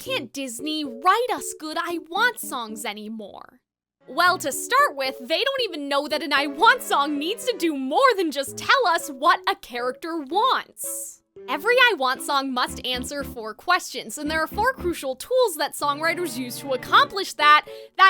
can't Disney write us good I Want songs anymore? Well, to start with, they don't even know that an I Want song needs to do more than just tell us what a character wants. Every I Want song must answer 4 questions, and there are 4 crucial tools that songwriters use to accomplish that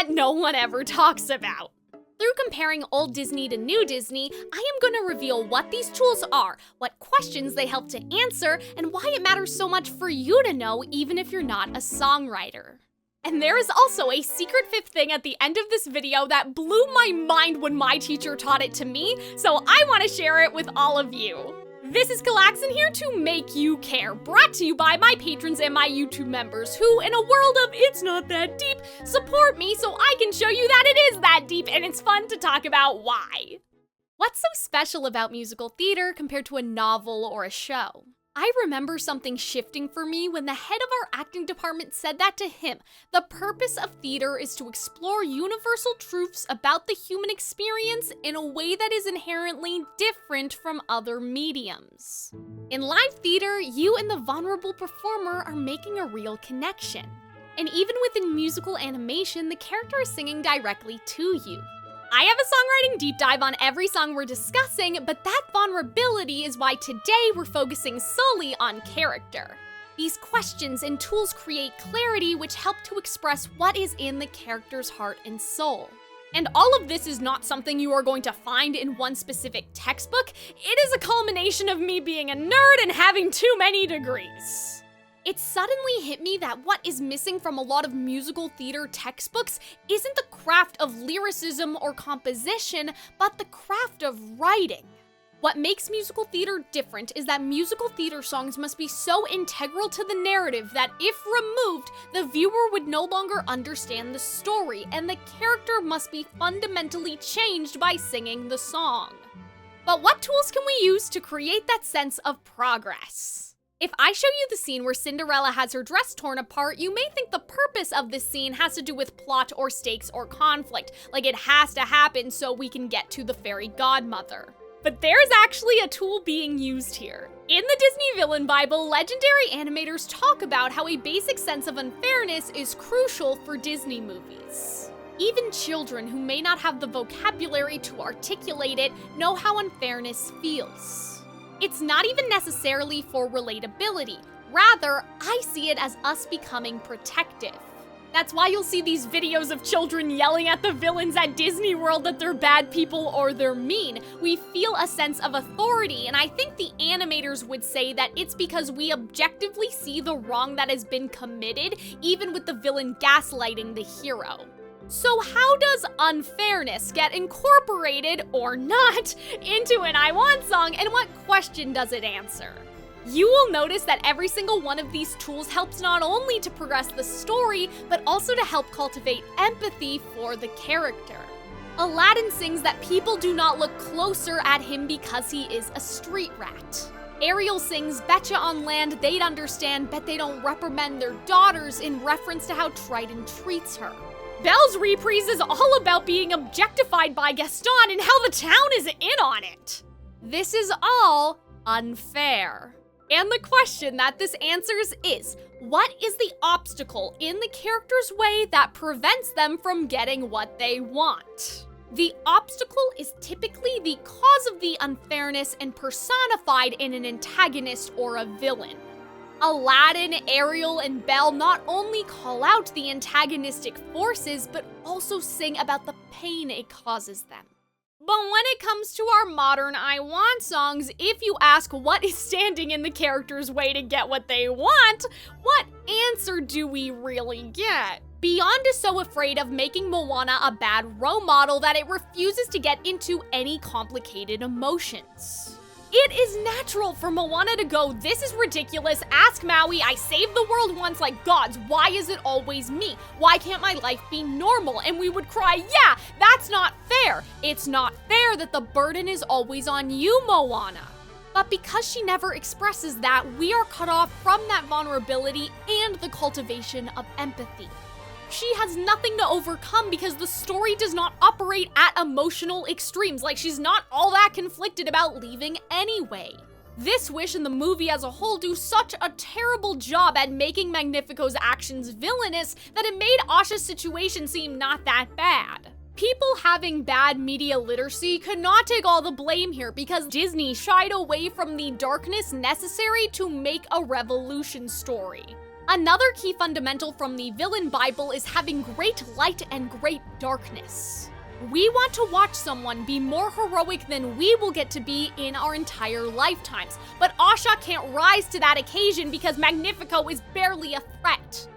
no one ever talks about. Through comparing old Disney to new Disney, I am going to reveal what these tools are, what questions they help to answer, and why it matters so much for you to know even if you're not a songwriter. And there is also a secret 5th thing at the end of this video that blew my mind when my teacher taught it to me, so I want to share it with all of you. This is Calxiyn here to make you care, brought to you by my patrons and my YouTube members who, in a world of it's not that deep, support me so I can show you that it is that deep and it's fun to talk about why. What's so special about musical theater compared to a novel or a show? I remember something shifting for me when the head of our acting department said that to him. The purpose of theater is to explore universal truths about the human experience in a way that is inherently different from other mediums. In live theater, you and the vulnerable performer are making a real connection. And even within musical animation, the character is singing directly to you. I have a songwriting deep dive on every song we're discussing, but that vulnerability is why today we're focusing solely on character. These questions and tools create clarity which help to express what is in the character's heart and soul. And all of this is not something you are going to find in one specific textbook. It is a culmination of me being a nerd and having too many degrees. It suddenly hit me that what is missing from a lot of musical theater textbooks isn't the craft of lyricism or composition, but the craft of writing. What makes musical theater different is that musical theater songs must be so integral to the narrative that if removed, the viewer would no longer understand the story, and the character must be fundamentally changed by singing the song. But what tools can we use to create that sense of progress? If I show you the scene where Cinderella has her dress torn apart, you may think the purpose of this scene has to do with plot or stakes or conflict, like it has to happen so we can get to the fairy godmother. But there's actually a tool being used here. In the Disney Villain Bible, legendary animators talk about how a basic sense of unfairness is crucial for Disney movies. Even children who may not have the vocabulary to articulate it know how unfairness feels. It's not even necessarily for relatability. Rather, I see it as us becoming protective. That's why you'll see these videos of children yelling at the villains at Disney World that they're bad people or they're mean. We feel a sense of authority, and I think the animators would say that it's because we objectively see the wrong that has been committed, even with the villain gaslighting the hero. So how does unfairness get incorporated, or not, into an I Want song, and what question does it answer? You will notice that every single one of these tools helps not only to progress the story, but also to help cultivate empathy for the character. Aladdin sings that people do not look closer at him because he is a street rat. Ariel sings, "Betcha on land they'd understand, bet they don't reprimand their daughters," in reference to how Triton treats her. Belle's reprise is all about being objectified by Gaston and how the town is in on it. This is all unfair. And the question that this answers is, what is the obstacle in the character's way that prevents them from getting what they want? The obstacle is typically the cause of the unfairness and personified in an antagonist or a villain. Aladdin, Ariel, and Belle not only call out the antagonistic forces, but also sing about the pain it causes them. But when it comes to our modern I Want songs, if you ask what is standing in the character's way to get what they want, what answer do we really get? Beyond is so afraid of making Moana a bad role model that it refuses to get into any complicated emotions. It is natural for Moana to go, "This is ridiculous, ask Maui, I saved the world once like gods, why is it always me? Why can't my life be normal?" And we would cry, "Yeah, that's not fair. It's not fair that the burden is always on you, Moana." But because she never expresses that, we are cut off from that vulnerability and the cultivation of empathy. She has nothing to overcome because the story does not operate at emotional extremes, like she's not all that conflicted about leaving anyway. This wish and the movie as a whole do such a terrible job at making Magnifico's actions villainous that it made Asha's situation seem not that bad. People having bad media literacy could not take all the blame here because Disney shied away from the darkness necessary to make a revolution story. Another key fundamental from the villain Bible is having great light and great darkness. We want to watch someone be more heroic than we will get to be in our entire lifetimes, but Asha can't rise to that occasion because Magnifico is barely a threat.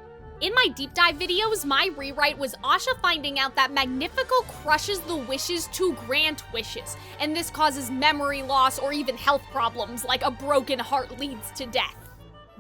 In my deep dive videos, my rewrite was Asha finding out that Magnifico crushes the wishes to grant wishes, and this causes memory loss or even health problems like a broken heart leads to death.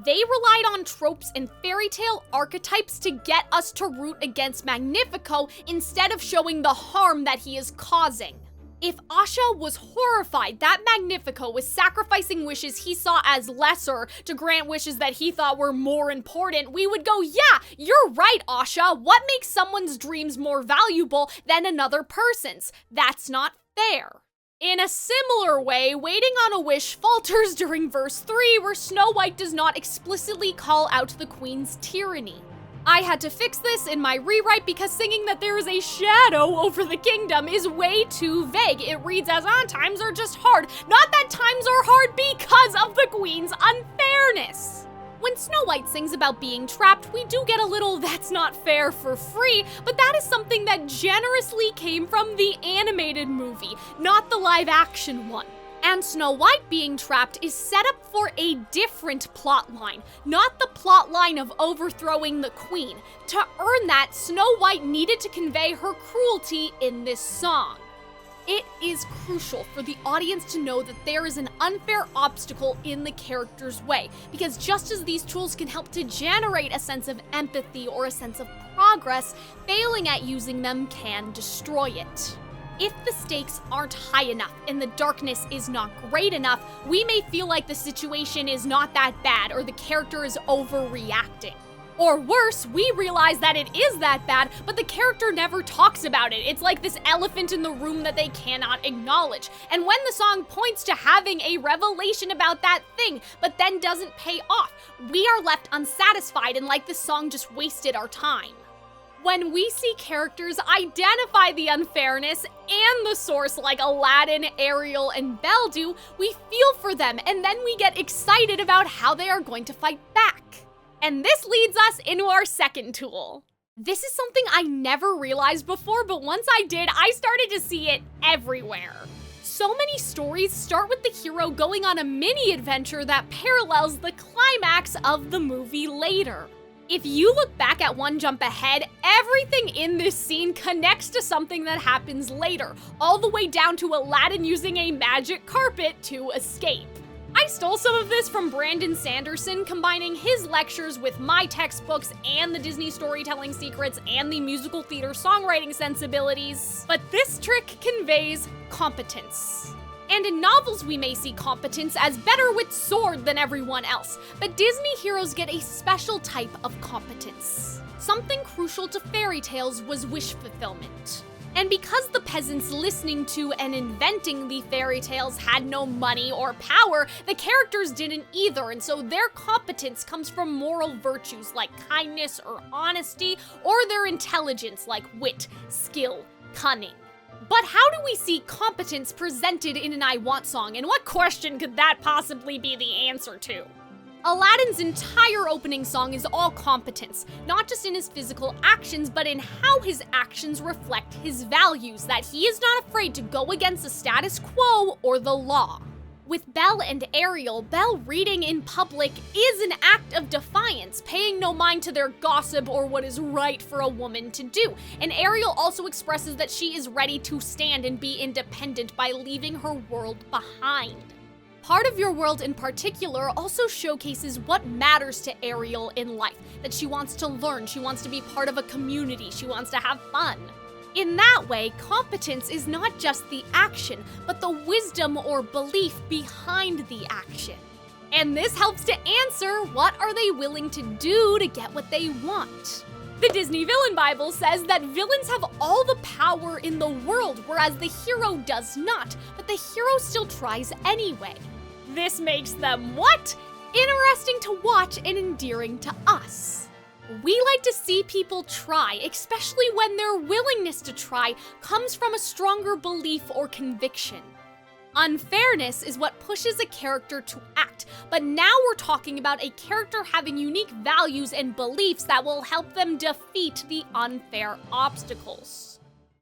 They relied on tropes and fairy tale archetypes to get us to root against Magnifico instead of showing the harm that he is causing. If Asha was horrified that Magnifico was sacrificing wishes he saw as lesser to grant wishes that he thought were more important, we would go, yeah, you're right, Asha. What makes someone's dreams more valuable than another person's? That's not fair. In a similar way, waiting on a wish falters during verse 3, where Snow White does not explicitly call out the queen's tyranny. I had to fix this in my rewrite because singing that there is a shadow over the kingdom is way too vague. It reads as, times are just hard, not that times are hard because of the queen's unfairness. When Snow White sings about being trapped, we do get a little "that's not fair" for free, but that is something that generously came from the animated movie, not the live action one. And Snow White being trapped is set up for a different plotline, not the plotline of overthrowing the queen. To earn that, Snow White needed to convey her cruelty in this song. It is crucial for the audience to know that there is an unfair obstacle in the character's way, because just as these tools can help to generate a sense of empathy or a sense of progress, failing at using them can destroy it. If the stakes aren't high enough and the darkness is not great enough, we may feel like the situation is not that bad or the character is overreacting. Or worse, we realize that it is that bad, but the character never talks about it. It's like this elephant in the room that they cannot acknowledge. And when the song points to having a revelation about that thing, but then doesn't pay off, we are left unsatisfied and like the song just wasted our time. When we see characters identify the unfairness and the source like Aladdin, Ariel, and Belle do, we feel for them and then we get excited about how they are going to fight back. And this leads us into our second tool. This is something I never realized before, but once I did, I started to see it everywhere. So many stories start with the hero going on a mini adventure that parallels the climax of the movie later. If you look back at One Jump Ahead, everything in this scene connects to something that happens later, all the way down to Aladdin using a magic carpet to escape. I stole some of this from Brandon Sanderson, combining his lectures with my textbooks and the Disney storytelling secrets and the musical theater songwriting sensibilities. But this trick conveys competence. And in novels we may see competence as better with sword than everyone else, but Disney heroes get a special type of competence. Something crucial to fairy tales was wish fulfillment. And because the peasants listening to and inventing the fairy tales had no money or power, the characters didn't either, and so their competence comes from moral virtues like kindness or honesty, or their intelligence like wit, skill, cunning. But how do we see competence presented in an I Want song, and what question could that possibly be the answer to? Aladdin's entire opening song is all competence, not just in his physical actions, but in how his actions reflect his values, that he is not afraid to go against the status quo or the law. With Belle and Ariel, Belle reading in public is an act of defiance, paying no mind to their gossip or what is right for a woman to do. And Ariel also expresses that she is ready to stand and be independent by leaving her world behind. Part of Your World in particular also showcases what matters to Ariel in life, that she wants to learn, she wants to be part of a community, she wants to have fun. In that way, competence is not just the action, but the wisdom or belief behind the action. And this helps to answer, what are they willing to do to get what they want? The Disney Villain Bible says that villains have all the power in the world, whereas the hero does not, but the hero still tries anyway. This makes them what? Interesting to watch and endearing to us. We like to see people try, especially when their willingness to try comes from a stronger belief or conviction. Unfairness is what pushes a character to act, but now we're talking about a character having unique values and beliefs that will help them defeat the unfair obstacles.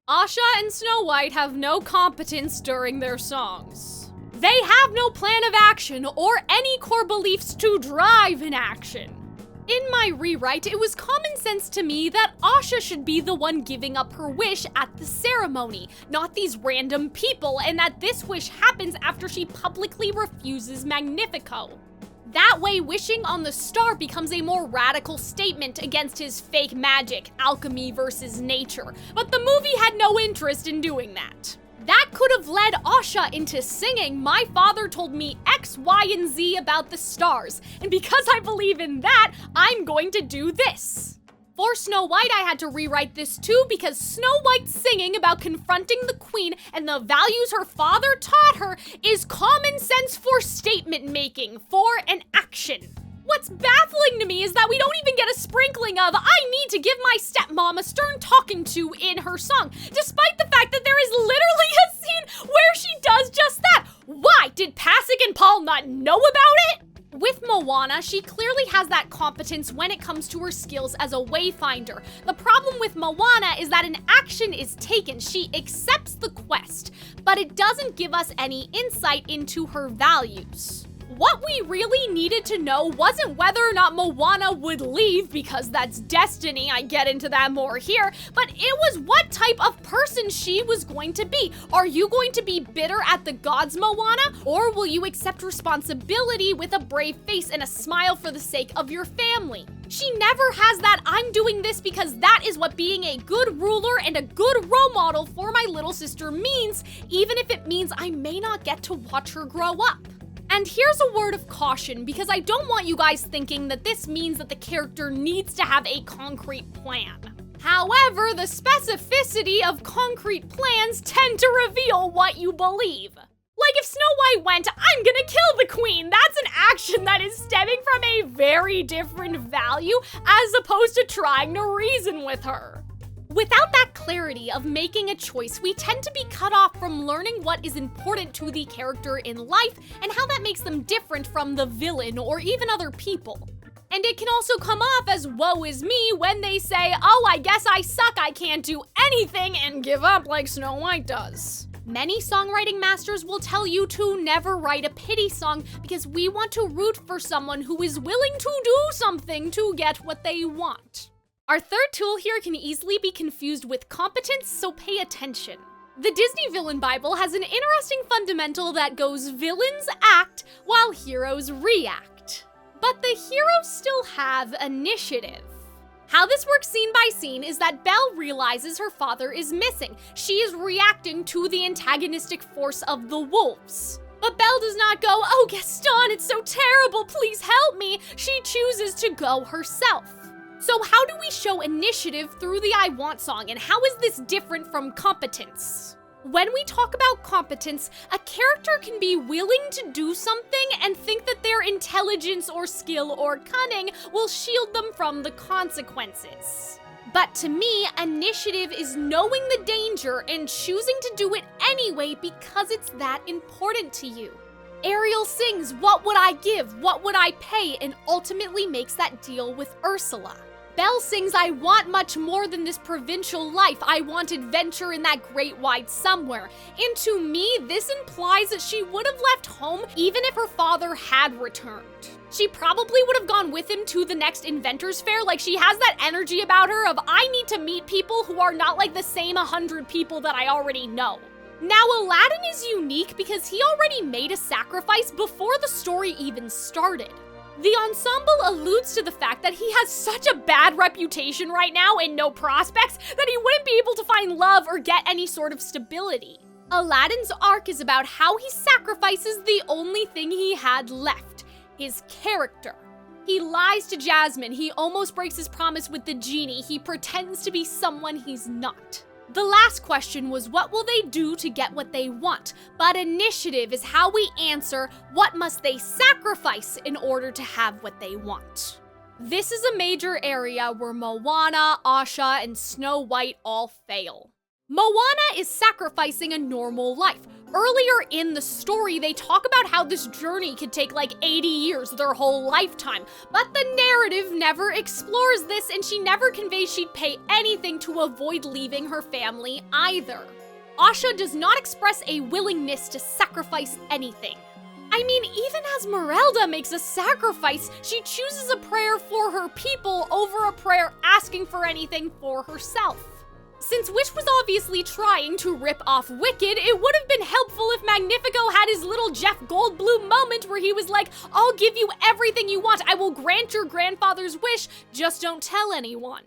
Asha and Snow White have no competence during their songs. They have no plan of action or any core beliefs to drive an action. In my rewrite, it was common sense to me that Asha should be the one giving up her wish at the ceremony, not these random people, and that this wish happens after she publicly refuses Magnifico. That way, wishing on the star becomes a more radical statement against his fake magic, alchemy versus nature, but the movie had no interest in doing that. That could have led Asha into singing "My father told me X, Y, and Z about the stars, and because I believe in that, I'm going to do this." For Snow White, I had to rewrite this too because Snow White's singing about confronting the queen and the values her father taught her is common sense for statement making, for an action. What's baffling to me is that we don't even get a sprinkling of "I need to give my stepmom a stern talking to" in her song, despite the fact that there is literally a scene where she does just that. Why? Did Pasek and Paul not know about it? With Moana, she clearly has that competence when it comes to her skills as a wayfinder. The problem with Moana is that an action is taken. She accepts the quest, but it doesn't give us any insight into her values. What we really needed to know wasn't whether or not Moana would leave, because that's destiny, I get into that more here, but it was what type of person she was going to be. Are you going to be bitter at the gods, Moana? Or will you accept responsibility with a brave face and a smile for the sake of your family? She never has that "I'm doing this because that is what being a good ruler and a good role model for my little sister means, even if it means I may not get to watch her grow up." And here's a word of caution, because I don't want you guys thinking that this means that the character needs to have a concrete plan. However, the specificity of concrete plans tend to reveal what you believe. Like if Snow White went, "I'm gonna kill the queen," that's an action that is stemming from a very different value as opposed to trying to reason with her. Without that clarity of making a choice, we tend to be cut off from learning what is important to the character in life and how that makes them different from the villain or even other people. And it can also come off as "woe is me" when they say, "Oh, I guess I suck, I can't do anything," and give up like Snow White does. Many songwriting masters will tell you to never write a pity song because we want to root for someone who is willing to do something to get what they want. Our third tool here can easily be confused with competence, so pay attention. The Disney Villain Bible has an interesting fundamental that goes villains act while heroes react. But the heroes still have initiative. How this works scene by scene is that Belle realizes her father is missing. She is reacting to the antagonistic force of the wolves. But Belle does not go, "Oh, Gaston, it's so terrible, please help me." She chooses to go herself. So how do we show initiative through the "I Want" song, and how is this different from competence? When we talk about competence, a character can be willing to do something and think that their intelligence or skill or cunning will shield them from the consequences. But to me, initiative is knowing the danger and choosing to do it anyway because it's that important to you. Ariel sings "What would I give? What would I pay?" and ultimately makes that deal with Ursula. Belle sings "I want much more than this provincial life. I want adventure in that great wide somewhere." And to me, this implies that she would have left home even if her father had returned. She probably would have gone with him to the next Inventors Fair. Like, she has that energy about her of, "I need to meet people who are not like the same 100 people that I already know." Now, Aladdin is unique because he already made a sacrifice before the story even started. The ensemble alludes to the fact that he has such a bad reputation right now and no prospects that he wouldn't be able to find love or get any sort of stability. Aladdin's arc is about how he sacrifices the only thing he had left, his character. He lies to Jasmine, he almost breaks his promise with the genie, he pretends to be someone he's not. The last question was what will they do to get what they want, but initiative is how we answer what must they sacrifice in order to have what they want. This is a major area where Moana, Asha, and Snow White all fail. Moana is sacrificing a normal life. Earlier in the story, they talk about how this journey could take like 80 years, their whole lifetime, but the narrative never explores this and she never conveys she'd pay anything to avoid leaving her family either. Asha does not express a willingness to sacrifice anything. I mean, even Esmeralda makes a sacrifice. She chooses a prayer for her people over a prayer asking for anything for herself. Since Wish was obviously trying to rip off Wicked, it would have been helpful if Magnifico had his little Jeff Goldblum moment where he was like, I'll give you everything you want, I will grant your grandfather's wish, just don't tell anyone.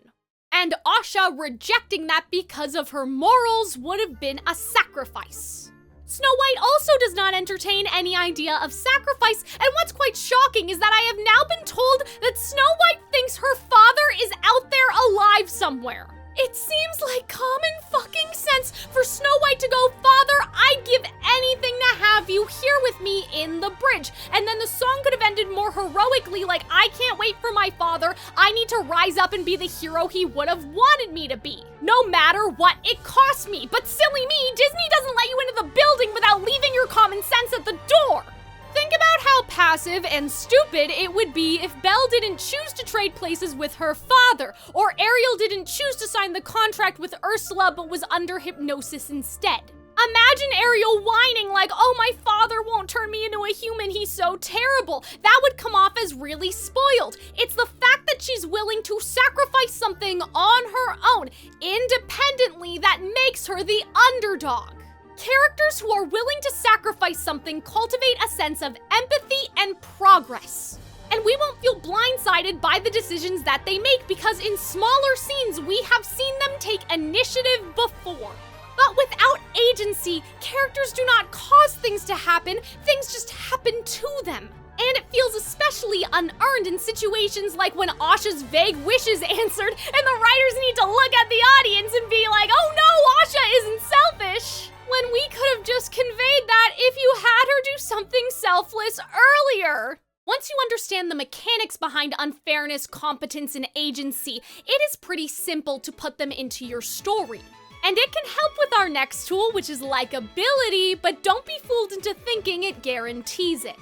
And Asha rejecting that because of her morals would have been a sacrifice. Snow White also does not entertain any idea of sacrifice, and what's quite shocking is that I have now been told that Snow White thinks her father is out there alive somewhere. It seems like common fucking sense for Snow White to go, Father, I'd give anything to have you here with me in the bridge. And then the song could have ended more heroically, like, I can't wait for my father. I need to rise up and be the hero he would have wanted me to be, no matter what it costs me. But silly me, Disney doesn't let you into the building without leaving your common sense at the door. Think about how passive and stupid it would be if Belle didn't choose to trade places with her father, or Ariel didn't choose to sign the contract with Ursula but was under hypnosis instead. Imagine Ariel whining like, oh, my father won't turn me into a human, he's so terrible. That would come off as really spoiled. It's the fact that she's willing to sacrifice something on her own, independently, that makes her the underdog. Characters who are willing to sacrifice something cultivate a sense of empathy and progress. And we won't feel blindsided by the decisions that they make because in smaller scenes, we have seen them take initiative before. But without agency, characters do not cause things to happen, things just happen to them. And it feels especially unearned in situations like when Asha's vague wish is answered and the writers need to look at the audience and be like, oh no, Asha isn't selfish. When we could have just conveyed that if you had her do something selfless earlier. Once you understand the mechanics behind unfairness, competence, and agency, it is pretty simple to put them into your story. And it can help with our next tool, which is likability, but don't be fooled into thinking it guarantees it.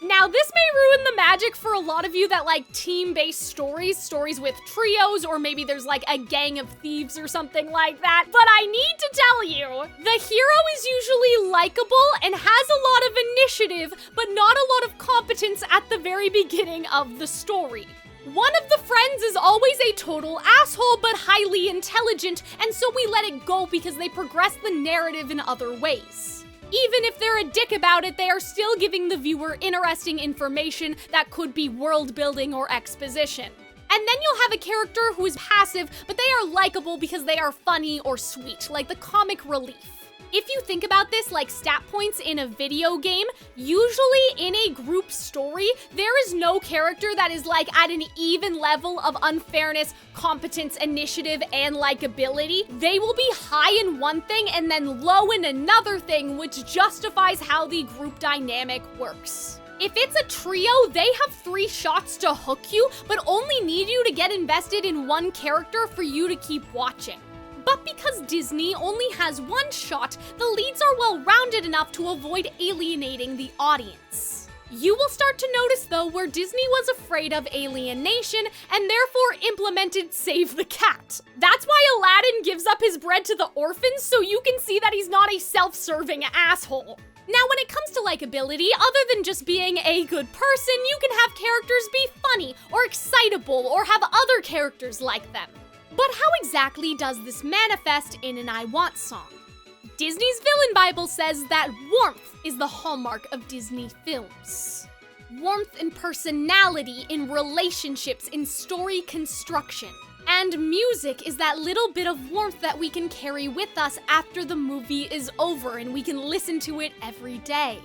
Now, this may ruin the magic for a lot of you that like team-based stories with trios, or maybe there's like a gang of thieves or something like that, but I need to tell you, the hero is usually likable and has a lot of initiative, but not a lot of competence at the very beginning of the story. One of the friends is always a total asshole, but highly intelligent, and so we let it go because they progress the narrative in other ways. Even if they're a dick about it, they are still giving the viewer interesting information that could be world building or exposition. And then you'll have a character who is passive, but they are likable because they are funny or sweet, like the comic relief. If you think about this like stat points in a video game, usually in a group story, there is no character that is like at an even level of unfairness, competence, initiative, and likability. They will be high in one thing and then low in another thing, which justifies how the group dynamic works. If it's a trio, they have 3 shots to hook you, but only need you to get invested in one character for you to keep watching. But because Disney only has 1 shot, the leads are well-rounded enough to avoid alienating the audience. You will start to notice, though, where Disney was afraid of alienation and therefore implemented Save the Cat. That's why Aladdin gives up his bread to the orphans, so you can see that he's not a self-serving asshole. Now, when it comes to likability, other than just being a good person, you can have characters be funny or excitable or have other characters like them. But how exactly does this manifest in an I Want song? Disney's Villain Bible says that warmth is the hallmark of Disney films. Warmth and personality in relationships, in story construction. And music is that little bit of warmth that we can carry with us after the movie is over and we can listen to it every day.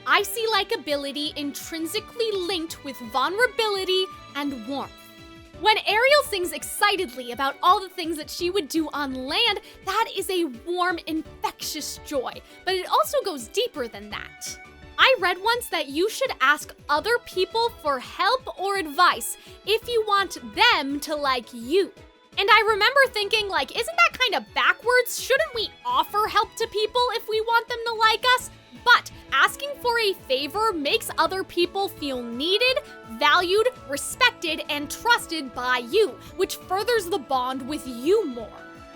I see likability intrinsically linked with vulnerability and warmth. When Ariel sings excitedly about all the things that she would do on land, that is a warm, infectious joy, but it also goes deeper than that. I read once that you should ask other people for help or advice if you want them to like you. And I remember thinking, like, isn't that kind of backwards? Shouldn't we offer help to people if we want them to like us? But asking for a favor makes other people feel needed, valued, respected, and trusted by you, which furthers the bond with you more.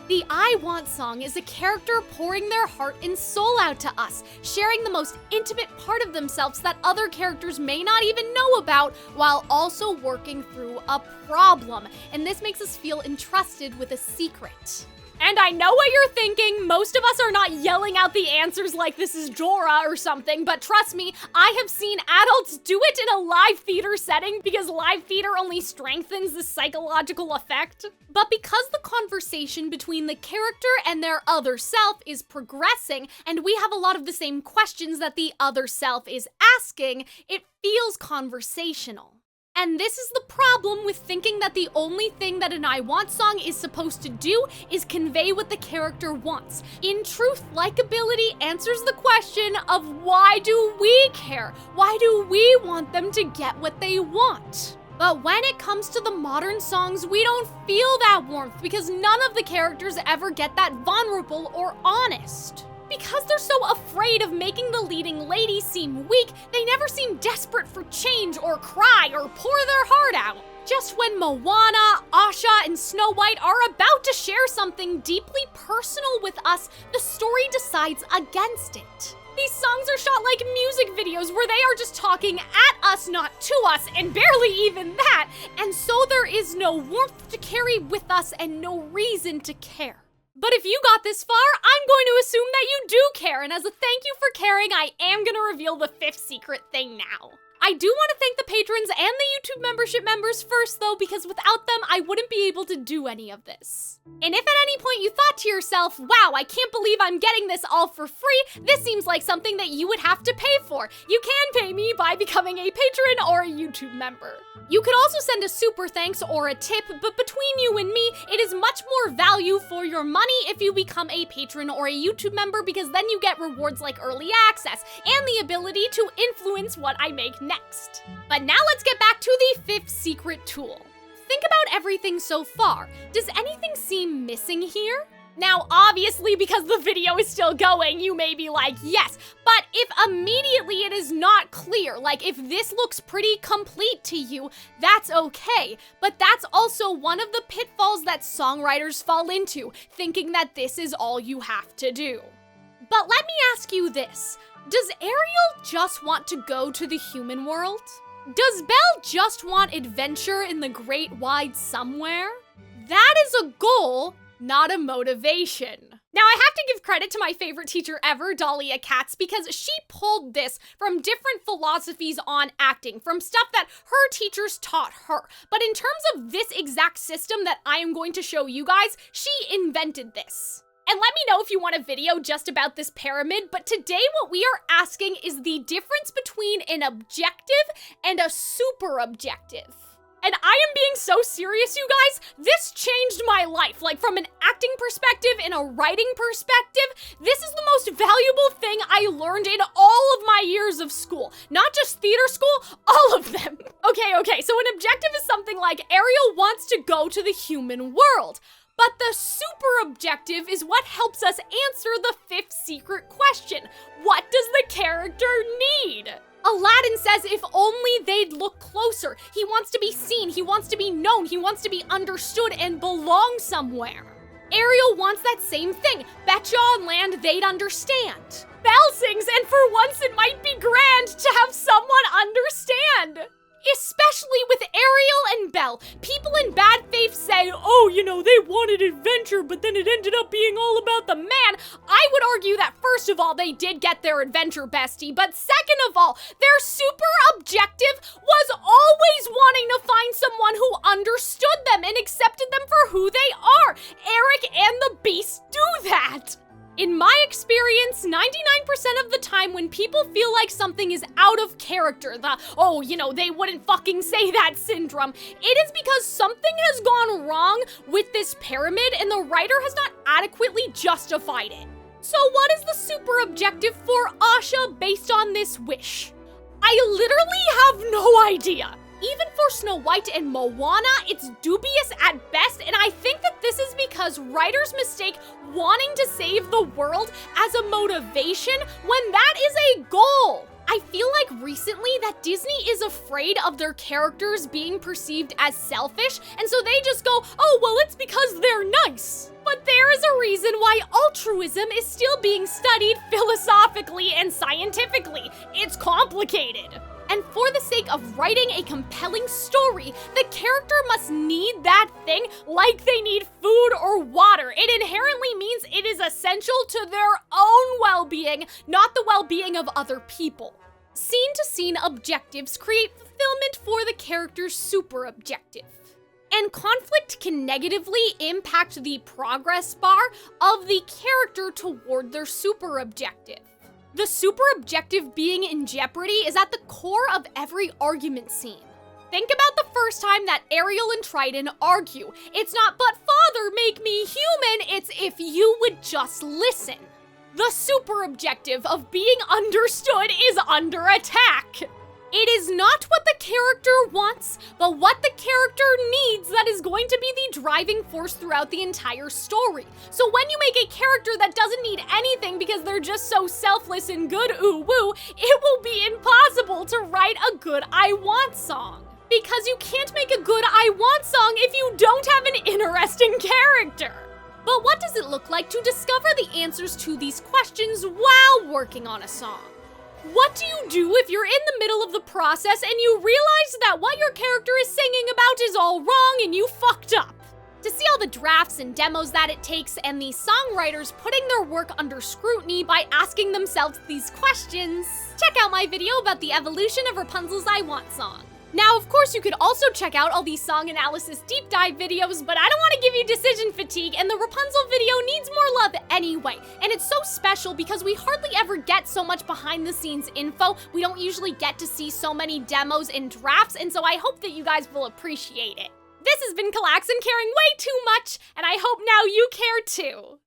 The I Want song is a character pouring their heart and soul out to us, sharing the most intimate part of themselves that other characters may not even know about, while also working through a problem. And this makes us feel entrusted with a secret. And I know what you're thinking, most of us are not yelling out the answers like this is Dora or something, but trust me, I have seen adults do it in a live theater setting because live theater only strengthens the psychological effect. But because the conversation between the character and their other self is progressing, and we have a lot of the same questions that the other self is asking, it feels conversational. And this is the problem with thinking that the only thing that an I Want song is supposed to do is convey what the character wants. In truth, likability answers the question of why do we care? Why do we want them to get what they want? But when it comes to the modern songs, we don't feel that warmth because none of the characters ever get that vulnerable or honest. Because they're so afraid of making the leading lady seem weak, they never seem desperate for change or cry or pour their heart out. Just when Moana, Asha, and Snow White are about to share something deeply personal with us, the story decides against it. These songs are shot like music videos where they are just talking at us, not to us, and barely even that. And so there is no warmth to carry with us and no reason to care. But if you got this far, I'm going to assume that you do care, and as a thank you for caring, I am going to reveal the 5th secret thing now. I do want to thank the patrons and the YouTube membership members first, though, because without them, I wouldn't be able to do any of this. And if at any point you thought to yourself, wow, I can't believe I'm getting this all for free, this seems like something that you would have to pay for. You can pay me by becoming a patron or a YouTube member. You could also send a super thanks or a tip, but between you and me, it is much more value for your money if you become a patron or a YouTube member, because then you get rewards like early access and the ability to influence what I make next. But now let's get back to the 5th secret tool. Think about everything so far. Does anything seem missing here? Now, obviously, because the video is still going, you may be like, yes, but if immediately it is not clear, like if this looks pretty complete to you, that's okay. But that's also one of the pitfalls that songwriters fall into, thinking that this is all you have to do. But let me ask you this. Does Ariel just want to go to the human world? Does Belle just want adventure in the great wide somewhere? That is a goal, not a motivation. Now, I have to give credit to my favorite teacher ever, Dahlia Katz, because she pulled this from different philosophies on acting, from stuff that her teachers taught her. But in terms of this exact system that I am going to show you guys, she invented this. And let me know if you want a video just about this pyramid, but today what we are asking is the difference between an objective and a super objective. And I am being so serious, you guys, this changed my life. Like from an acting perspective, in a writing perspective, this is the most valuable thing I learned in all of my years of school. Not just theater school, all of them. Okay, so an objective is something like Ariel wants to go to the human world. But the super objective is what helps us answer the 5th secret question. What does the character need? Aladdin says if only they'd look closer. He wants to be seen, he wants to be known, he wants to be understood and belong somewhere. Ariel wants that same thing. Betcha on land they'd understand. Belle sings, and for once it might be grand to have someone understand. Especially with Ariel and Belle. People in bad faith say, oh, you know, they wanted adventure, but then it ended up being all about the man. I would argue that first of all, they did get their adventure bestie, but second of all, their super objective was always wanting to find someone who understood them and accepted them for who they are. Eric and the Beast do that. In my experience, 99% of the time when people feel like something is out of character, they wouldn't fucking say that syndrome, it is because something has gone wrong with this pyramid and the writer has not adequately justified it. So what is the super objective for Asha based on this wish? I literally have no idea. Even for Snow White and Moana, it's dubious at best, and I think that this is because writers mistake wanting to save the world as a motivation when that is a goal. I feel like recently that Disney is afraid of their characters being perceived as selfish, and so they just go, oh, well, it's because they're nice. But there is a reason why altruism is still being studied philosophically and scientifically. It's complicated. And for the sake of writing a compelling story, the character must need that thing like they need food or water. It inherently means it is essential to their own well-being, not the well-being of other people. Scene-to-scene objectives create fulfillment for the character's super objective. And conflict can negatively impact the progress bar of the character toward their super objective. The super objective being in jeopardy is at the core of every argument scene. Think about the first time that Ariel and Triton argue. It's not, but father, make me human, it's if you would just listen. The super objective of being understood is under attack. It is not what the character wants, but what the character needs that is going to be the driving force throughout the entire story. So when you make a character that doesn't need anything because they're just so selfless and good ooh-woo, it will be impossible to write a good I Want song. Because you can't make a good I Want song if you don't have an interesting character. But what does it look like to discover the answers to these questions while working on a song? What do you do if you're in the middle of the process and you realize that what your character is singing about is all wrong and you fucked up? To see all the drafts and demos that it takes and the songwriters putting their work under scrutiny by asking themselves these questions, check out my video about the evolution of Rapunzel's I Want song. Now, of course, you could also check out all these song analysis deep dive videos, but I don't want to give you decision fatigue, and the Rapunzel video needs more love anyway. And it's so special because we hardly ever get so much behind the scenes info. We don't usually get to see so many demos and drafts, and so I hope that you guys will appreciate it. This has been Calxiyn caring way too much, and I hope now you care too.